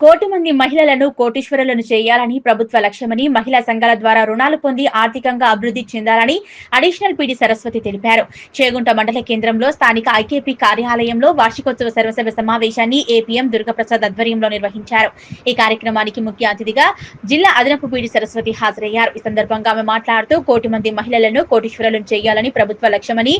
కోటి మంది మహిళలను కోటీశ్వరులను చేయాలని ప్రభుత్వ లక్ష్యమని మహిళా సంఘాల ద్వారా రుణాలు పొంది ఆర్థికంగా అభివృద్ధి చెందాలని అడిషనల్ పీడీ సరస్వతి తెలిపారు. చేగుంట మండల కేంద్రంలో స్థానిక ఐకేపీ కార్యాలయంలో వార్షికోత్సవ సర్వసభ్య సమావేశాన్ని ఏపీఎం దుర్గప్రసాద్ ఆధ్వర్యంలో నిర్వహించారు. ఈ కార్యక్రమానికి ముఖ్య అతిథిగా జిల్లా అదనపు పీడీ సరస్వతి హాజరయ్యారు. ఈ సందర్భంగా ఆమె మాట్లాడుతూ కోటి మంది మహిళలను కోటీశ్వరులను చేయాలని ప్రభుత్వ లక్ష్యమని,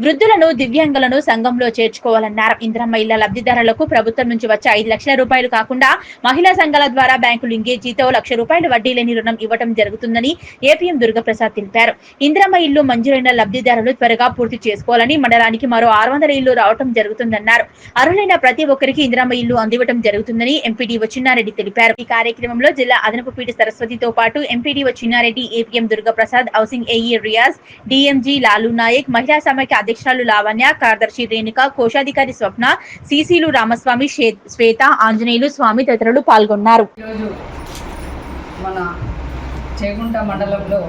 వృద్ధులను దివ్యాంగులను సంఘంలో చేర్చుకోవాలన్నారు. ఇందిరమ్మ ఇళ్ల లబ్ధిదారులకు ప్రభుత్వం నుంచి వచ్చే 5 లక్షల రూపాయలు కాకుండా మహిళా సంఘాల ద్వారా బ్యాంకు లింకేజీతో ₹1,00,000 వడ్డీ లేని రుణం ఇవ్వడం జరుగుతుందని ఏపీఎం దుర్గప్రసాద్ తెలిపారు. ఇందిరమ్మ ఇల్లు మంజూరైన లబ్ధిదారులు త్వరగా పూర్తి చేసుకోవాలని, మండలానికి మరో 600 ఇళ్లు రావడం జరుగుతుందన్నారు. అర్హులైన ప్రతి ఒక్కరికి ఇందిరమ్మ ఇల్లు అందివ్వడం జరుగుతుందని ఎంపీడీఓ చిన్నారెడ్డి తెలిపారు. ఈ కార్యక్రమంలో జిల్లా అదనపు పీడీ సరస్వతితో పాటు MPDO Chinnareddy, APM Durgaprasad, housing AE Riaz, DMG Lalu Nayak, మహిళా సమైక్య అధ్యక్షురాలు లావణ్య, కార్యదర్శి రేణుక, కోశాధికారి స్వప్న, సిసిలు రామస్వామి, శ్వేత, ఆంజనేయులు స్వామి తదితరులు పాల్గొన్నారు. మన చేగుంట మండలంలో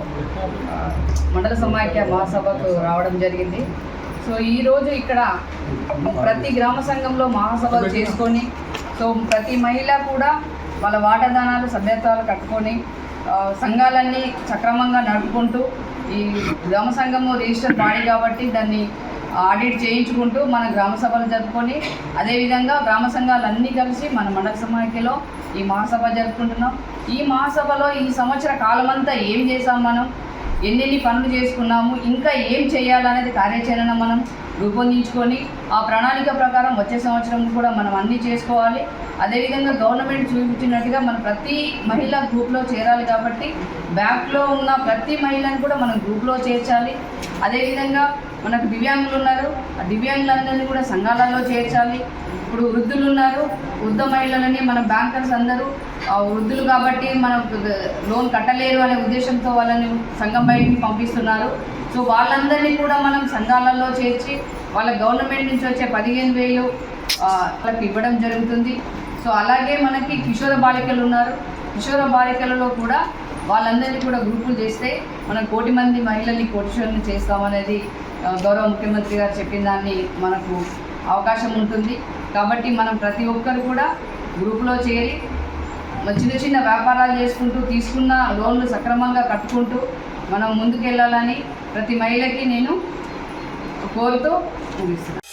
మండల సమైక్య మహాసభకు రావడం జరిగింది. సో ఈరోజు ఇక్కడ ప్రతి గ్రామ సంఘంలో మహాసభలు చేసుకొని, సో ప్రతి మహిళ కూడా వాళ్ళ వాటాదానాలు సభ్యత్వాలు కట్టుకొని సంఘాలన్నీ సక్రమంగా నడుపుకుంటూ, ఈ గ్రామ సంఘము రిజిస్టర్ బాడీ కాబట్టి దాన్ని ఆడిట్ చేయించుకుంటూ మన గ్రామ సభలు జరుపుకొని, అదేవిధంగా గ్రామ సంఘాలన్నీ కలిసి మన మండల సమైక్యలో ఈ మహాసభ జరుపుకుంటున్నాం. ఈ మహాసభలో ఈ సంవత్సర కాలమంతా ఏం చేసాం, మనం ఎన్నెన్ని పనులు చేసుకున్నాము, ఇంకా ఏం చేయాలనేది కార్యాచరణ మనం రూపొందించుకొని ఆ ప్రణాళిక ప్రకారం వచ్చే సంవత్సరం కూడా మనం అన్నీ చేసుకోవాలి. అదేవిధంగా గవర్నమెంట్ చూపించినట్టుగా మన ప్రతి మహిళ గ్రూప్లో చేరాలి కాబట్టి బ్యాక్లో ఉన్న ప్రతి మహిళను కూడా మనం గ్రూప్లో చేర్చాలి. అదేవిధంగా మనకు దివ్యాంగులు ఉన్నారు, ఆ దివ్యాంగులందరినీ కూడా సంఘాలలో చేర్చాలి. ఇప్పుడు వృద్ధులు ఉన్నారు, వృద్ధ మహిళలని మన బ్యాంకర్స్ అందరూ వృద్ధులు కాబట్టి మనం లోన్ కట్టలేరు అనే ఉద్దేశంతో వాళ్ళని సంఘం బయటికి పంపిస్తున్నారు. సో వాళ్ళందరినీ కూడా మనం సంఘాలలో చేర్చి వాళ్ళ గవర్నమెంట్ నుంచి వచ్చే 15,000 వాళ్ళకి ఇవ్వడం జరుగుతుంది. సో అలాగే మనకి కిషోర బాలికలు ఉన్నారు, కిషోర బాలికలలో కూడా వాళ్ళందరినీ కూడా గ్రూపులు చేస్తే మనం కోటి మంది మహిళల్ని కోటీశ్వరులను చేస్తామనేది గౌరవ ముఖ్యమంత్రి గారు చెప్పిన దాన్ని మనకు అవకాశం ఉంటుంది. కాబట్టి మనం ప్రతి ఒక్కరు కూడా గ్రూపులో చేరి చిన్న చిన్న వ్యాపారాలు చేసుకుంటూ, తీసుకున్న లోన్లు సక్రమంగా కట్టుకుంటూ మనం ముందుకెళ్ళాలని ప్రతి మహిళకి నేను కోరుతూ ముగిస్తున్నాను.